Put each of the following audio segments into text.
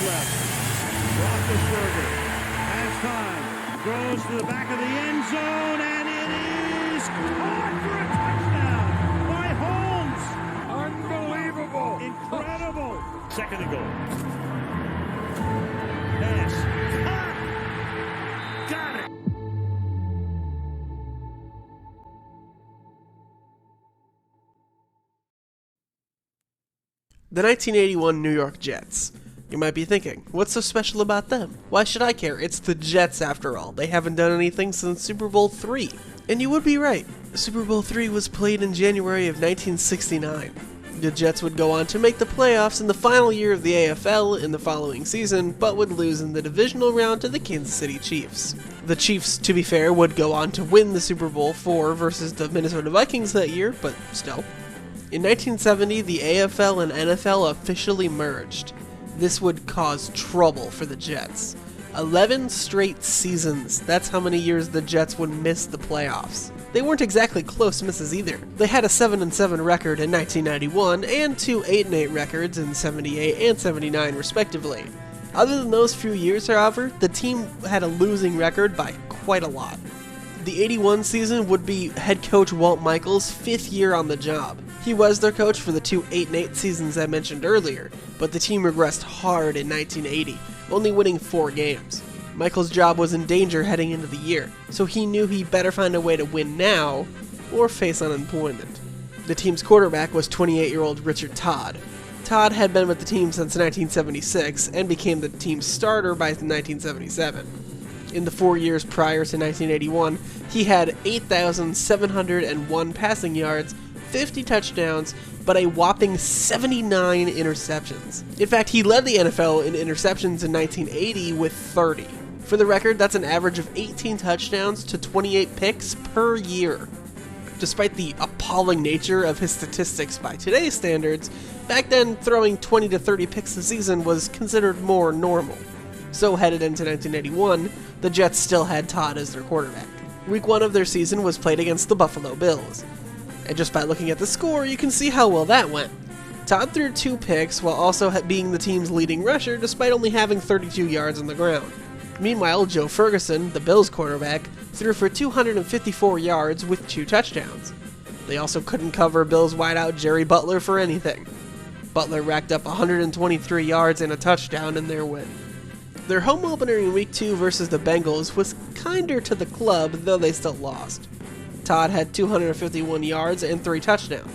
left. Roethlisberger has time. Throws to the back of the end zone, and it is caught for a touchdown by Holmes. Unbelievable. Incredible. Second and goal. Pass. Got it. The 1981 New York Jets. You might be thinking, what's so special about them? Why should I care? It's the Jets after all. They haven't done anything since Super Bowl III. And you would be right. Super Bowl III was played in January of 1969. The Jets would go on to make the playoffs in the final year of the AFL in the following season, but would lose in the divisional round to the Kansas City Chiefs. The Chiefs, to be fair, would go on to win the Super Bowl IV versus the Minnesota Vikings that year, but still. In 1970, the AFL and NFL officially merged. This would cause trouble for the Jets. 11 straight seasons, that's how many years the Jets would miss the playoffs. They weren't exactly close misses either. They had a 7-7 record in 1991 and two 8-8 records in 78 and 79 respectively. Other than those few years, however, the team had a losing record by quite a lot. The 81 season would be head coach Walt Michaels' 5th year on the job. He was their coach for the two 8-8 seasons I mentioned earlier, but the team regressed hard in 1980, only winning 4 games. Michaels' job was in danger heading into the year, so he knew he better find a way to win now, or face unemployment. The team's quarterback was 28-year-old Richard Todd. Todd had been with the team since 1976, and became the team's starter by 1977. In the 4 years prior to 1981, he had 8,701 passing yards, 50 touchdowns, but a whopping 79 interceptions. In fact, he led the NFL in interceptions in 1980 with 30. For the record, that's an average of 18 touchdowns to 28 picks per year. Despite the appalling nature of his statistics by today's standards, back then throwing 20 to 30 picks a season was considered more normal. So headed into 1981, the Jets still had Todd as their quarterback. Week 1 of their season was played against the Buffalo Bills. And just by looking at the score, you can see how well that went. Todd threw 2 picks while also being the team's leading rusher despite only having 32 yards on the ground. Meanwhile, Joe Ferguson, the Bills quarterback, threw for 254 yards with 2 touchdowns. They also couldn't cover Bills wideout Jerry Butler for anything. Butler racked up 123 yards and a touchdown in their win. Their home opener in Week 2 versus the Bengals was kinder to the club, though they still lost. Todd had 251 yards and 3 touchdowns.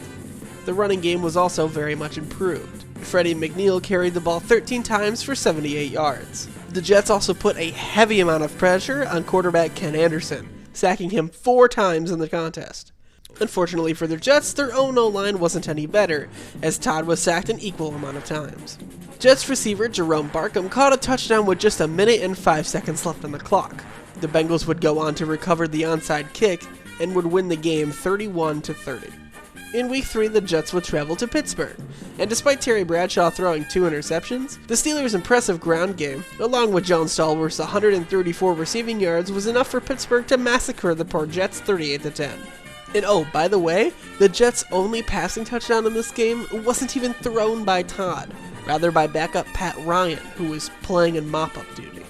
The running game was also very much improved. Freddie McNeil carried the ball 13 times for 78 yards. The Jets also put a heavy amount of pressure on quarterback Ken Anderson, sacking him 4 times in the contest. Unfortunately for the Jets, their own O-line wasn't any better, as Todd was sacked an equal amount of times. Jets receiver Jerome Barkham caught a touchdown with just a minute and 5 seconds left on the clock. The Bengals would go on to recover the onside kick and would win the game 31-30. In Week 3, the Jets would travel to Pittsburgh, and despite Terry Bradshaw throwing 2 interceptions, the Steelers' impressive ground game, along with John Stallworth's 134 receiving yards, was enough for Pittsburgh to massacre the poor Jets 38-10. And oh, by the way, the Jets' only passing touchdown in this game wasn't even thrown by Todd, rather by backup Pat Ryan, who was playing in mop-up duty.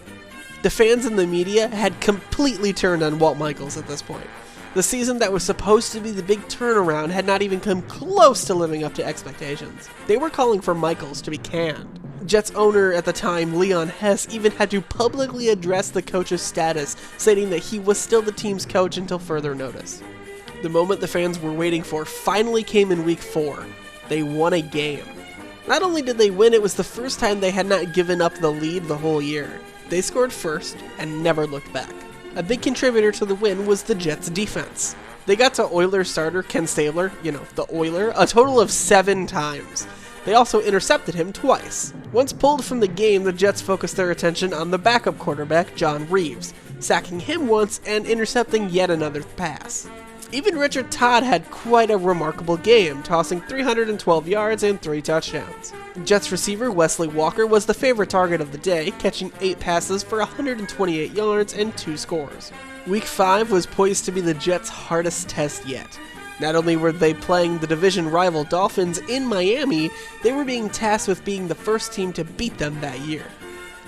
The fans and the media had completely turned on Walt Michaels at this point. The season that was supposed to be the big turnaround had not even come close to living up to expectations. They were calling for Michaels to be canned. Jets owner at the time, Leon Hess, even had to publicly address the coach's status, stating that he was still the team's coach until further notice. The moment the fans were waiting for finally came in Week 4. They won a game. Not only did they win, it was the first time they had not given up the lead the whole year. They scored first and never looked back. A big contributor to the win was the Jets' defense. They got to Oilers starter Ken Stabler, the Oiler, a total of 7 times. They also intercepted him twice. Once pulled from the game, the Jets focused their attention on the backup quarterback, John Reeves, sacking him once and intercepting yet another pass. Even Richard Todd had quite a remarkable game, tossing 312 yards and 3 touchdowns. Jets receiver Wesley Walker was the favorite target of the day, catching 8 passes for 128 yards and 2 scores. Week 5 was poised to be the Jets' hardest test yet. Not only were they playing the division rival Dolphins in Miami, they were being tasked with being the first team to beat them that year.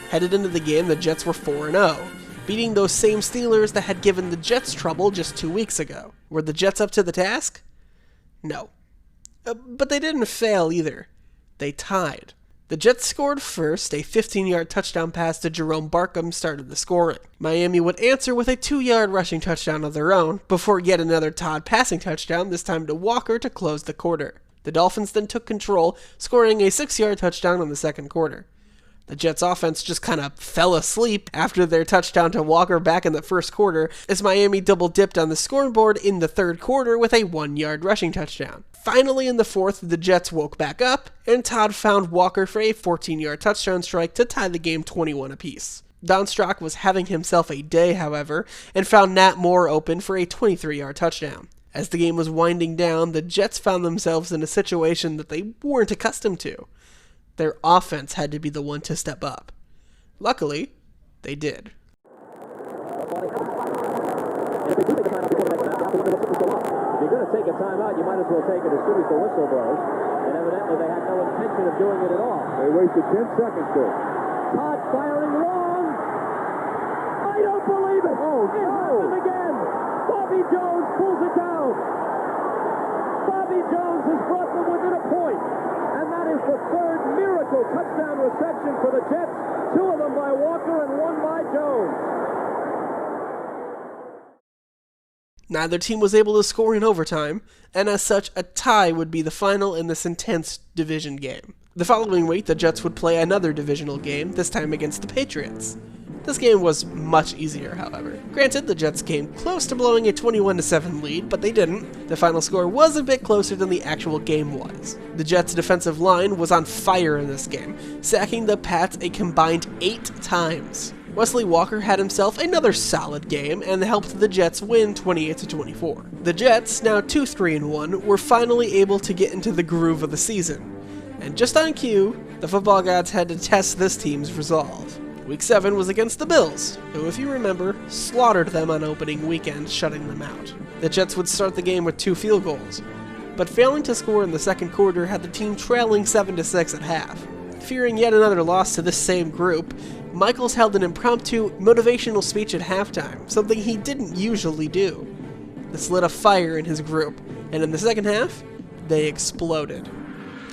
Headed into the game, the Jets were 4-0, beating those same Steelers that had given the Jets trouble just 2 weeks ago. Were the Jets up to the task? No. But they didn't fail either. They tied. The Jets scored first. A 15-yard touchdown pass to Jerome Barkham started the scoring. Miami would answer with a 2-yard rushing touchdown of their own, before yet another Todd passing touchdown, this time to Walker to close the quarter. The Dolphins then took control, scoring a 6-yard touchdown in the second quarter. The Jets offense just kind of fell asleep after their touchdown to Walker back in the first quarter, as Miami double-dipped on the scoreboard in the third quarter with a 1-yard rushing touchdown. Finally, in the fourth, the Jets woke back up, and Todd found Walker for a 14-yard touchdown strike to tie the game 21 apiece. Don Strock was having himself a day, however, and found Nat Moore open for a 23-yard touchdown. As the game was winding down, the Jets found themselves in a situation that they weren't accustomed to. Their offense had to be the one to step up. Luckily, they did. If you're going to take a timeout, you might as well take it as soon as the whistle blows. And evidently they had no intention of doing it at all. They wasted 10 seconds there. Todd firing wrong. I don't believe it. Oh, it no. happened again. Bobby Jones pulls it down. Bobby Jones has brought them within a point. And that is the third miracle touchdown reception for the Jets. 2 of them by Walker and 1 by Jones. Neither team was able to score in overtime, and as such, a tie would be the final in this intense division game. The following week, the Jets would play another divisional game, this time against the Patriots. This game was much easier, however. Granted, the Jets came close to blowing a 21-7 lead, but they didn't. The final score was a bit closer than the actual game was. The Jets' defensive line was on fire in this game, sacking the Pats a combined 8 times. Wesley Walker had himself another solid game and helped the Jets win 28-24. The Jets, now 2-3-1, were finally able to get into the groove of the season. And just on cue, the football gods had to test this team's resolve. Week 7 was against the Bills, who, if you remember, slaughtered them on opening weekend, shutting them out. The Jets would start the game with 2 field goals, but failing to score in the second quarter had the team trailing 7-6 at half. Fearing yet another loss to this same group, Michaels held an impromptu motivational speech at halftime, something he didn't usually do. This lit a fire in his group, and in the second half, they exploded.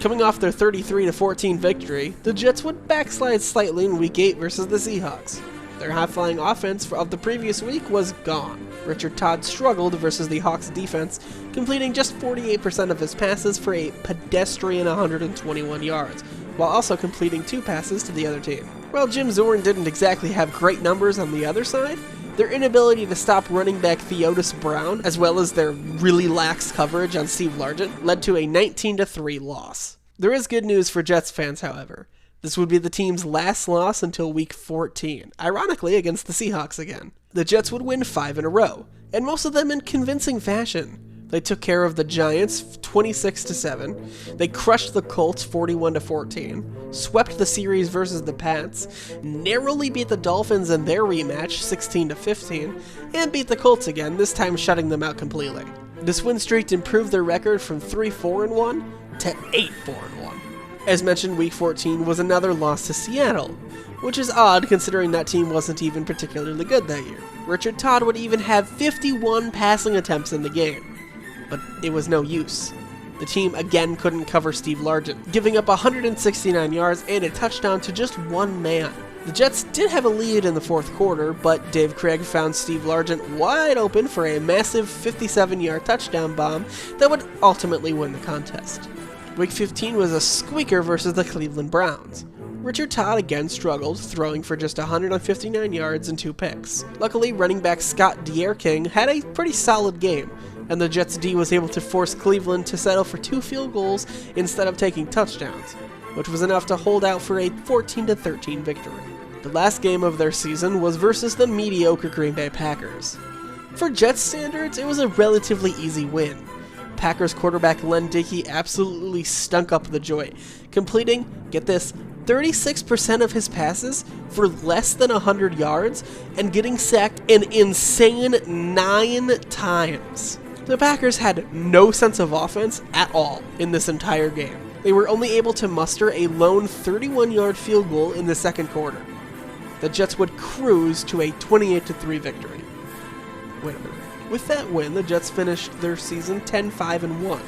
Coming off their 33-14 victory, the Jets would backslide slightly in Week 8 versus the Seahawks. Their high-flying offense of the previous week was gone. Richard Todd struggled versus the Hawks defense, completing just 48% of his passes for a pedestrian 121 yards, while also completing 2 passes to the other team. While Jim Zorn didn't exactly have great numbers on the other side, their inability to stop running back Theodis Brown, as well as their really lax coverage on Steve Largent, led to a 19-3 loss. There is good news for Jets fans, however. This would be the team's last loss until Week 14, ironically against the Seahawks again. The Jets would win 5 in a row, and most of them in convincing fashion. They took care of the Giants 26-7. They crushed the Colts 41-14. Swept the series versus the Pats. Narrowly beat the Dolphins in their rematch 16-15. And beat the Colts again, this time shutting them out completely. This win streak improved their record from 3-4-1 to 8-4-1. As mentioned, Week 14 was another loss to Seattle, which is odd considering that team wasn't even particularly good that year. Richard Todd would even have 51 passing attempts in the game. But it was no use. The team again couldn't cover Steve Largent, giving up 169 yards and a touchdown to just one man. The Jets did have a lead in the fourth quarter, but Dave Craig found Steve Largent wide open for a massive 57-yard touchdown bomb that would ultimately win the contest. Week 15 was a squeaker versus the Cleveland Browns. Richard Todd again struggled, throwing for just 159 yards and 2 picks. Luckily, running back Scott Dierking had a pretty solid game, and the Jets' D was able to force Cleveland to settle for 2 field goals instead of taking touchdowns, which was enough to hold out for a 14-13 victory. The last game of their season was versus the mediocre Green Bay Packers. For Jets standards, it was a relatively easy win. Packers quarterback Len Dickey absolutely stunk up the joint, completing, get this, 36% of his passes for less than 100 yards and getting sacked an insane 9 times. The Packers had no sense of offense at all in this entire game. They were only able to muster a lone 31-yard field goal in the second quarter. the Jets would cruise to a 28-3 victory. Wait a minute. With that win, the Jets finished their season 10-5-1.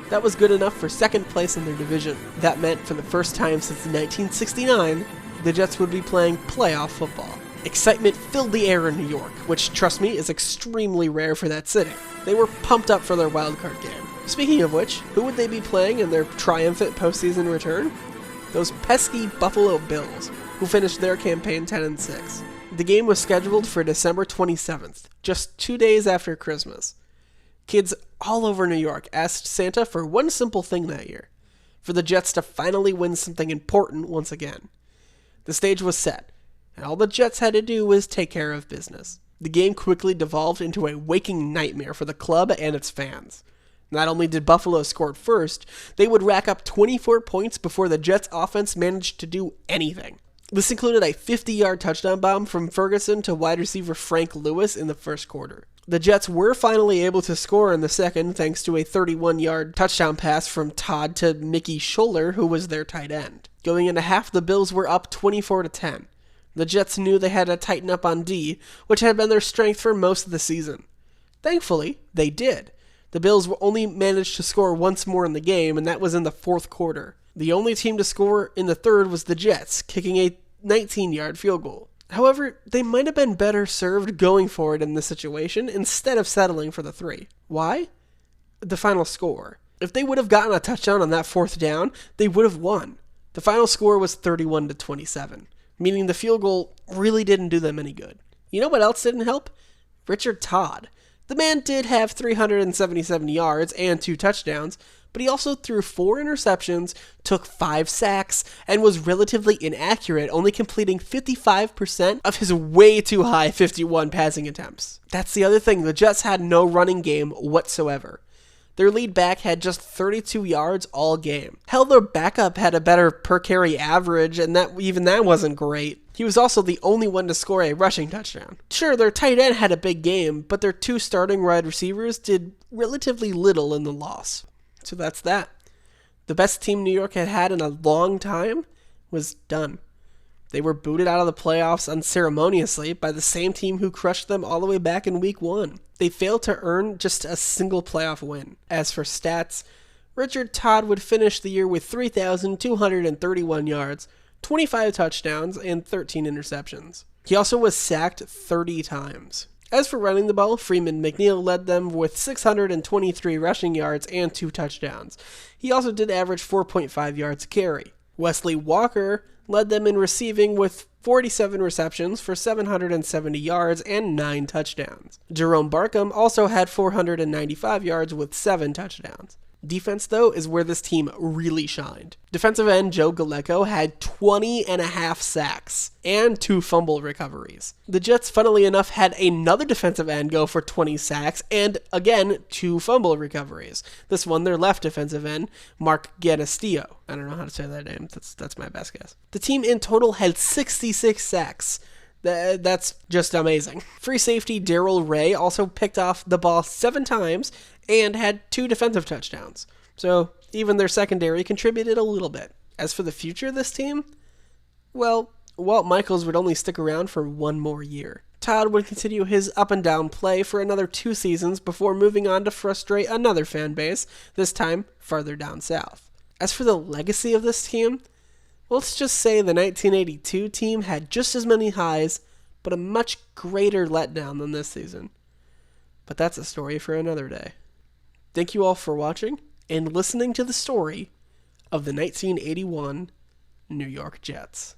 That was good enough for second place in their division. That meant for the first time since 1969, the Jets would be playing playoff football. Excitement filled the air in New York, which, trust me, is extremely rare for that city. They were pumped up for their wildcard game. Speaking of which, who would they be playing in their triumphant postseason return? Those pesky Buffalo Bills, who finished their campaign 10-6. The game was scheduled for December 27th, just 2 days after Christmas. Kids all over New York asked Santa for one simple thing that year, for the Jets to finally win something important once again. The stage was set, and all the Jets had to do was take care of business. The game quickly devolved into a waking nightmare for the club and its fans. Not only did Buffalo score first, they would rack up 24 points before the Jets' offense managed to do anything. This included a 50-yard touchdown bomb from Ferguson to wide receiver Frank Lewis in the first quarter. The Jets were finally able to score in the second thanks to a 31-yard touchdown pass from Todd to Mickey Scholler, who was their tight end. Going into half, the Bills were up 24-10. The Jets knew they had to tighten up on D, which had been their strength for most of the season. Thankfully, they did. The Bills only managed to score once more in the game, and that was in the fourth quarter. The only team to score in the third was the Jets, kicking a 19-yard field goal. However, they might have been better served going forward in this situation instead of settling for the 3. Why? The final score. If they would have gotten a touchdown on that fourth down, they would have won. The final score was 31-27, meaning the field goal really didn't do them any good. You know what else didn't help? Richard Todd. The man did have 377 yards and 2 touchdowns, but he also threw 4 interceptions, took 5 sacks, and was relatively inaccurate, only completing 55% of his way too high 51 passing attempts. That's the other thing, the Jets had no running game whatsoever. Their lead back had just 32 yards all game. Hell, their backup had a better per-carry average, and that wasn't great. He was also the only one to score a rushing touchdown. Sure, their tight end had a big game, but their 2 starting wide receivers did relatively little in the loss. So that's that. The best team New York had had in a long time was done. They were booted out of the playoffs unceremoniously by the same team who crushed them all the way back in Week 1. They failed to earn just a single playoff win. As for stats, Richard Todd would finish the year with 3,231 yards, 25 touchdowns, and 13 interceptions. He also was sacked 30 times. As for running the ball, Freeman McNeil led them with 623 rushing yards and 2 touchdowns. He also did average 4.5 yards a carry. Wesley Walker led them in receiving with 47 receptions for 770 yards and 9 touchdowns. Jerome Barkham also had 495 yards with 7 touchdowns. Defense, though, is where this team really shined. Defensive end Joe Galecko had 20.5 sacks and 2 fumble recoveries. The Jets, funnily enough, had another defensive end go for 20 sacks and, again, 2 fumble recoveries. This one, their left defensive end, Mark Gaddistillo. I don't know how to say that name. That's my best guess. The team in total had 66 sacks. That's just amazing. Free safety Darrell Ray also picked off the ball 7 times and had 2 defensive touchdowns. So even their secondary contributed a little bit. As for the future of this team, well, Walt Michaels would only stick around for 1 more year. Todd would continue his up-and-down play for another 2 seasons before moving on to frustrate another fan base, this time farther down south. As for the legacy of this team, let's just say the 1982 team had just as many highs, but a much greater letdown than this season. But that's a story for another day. Thank you all for watching and listening to the story of the 1981 New York Jets.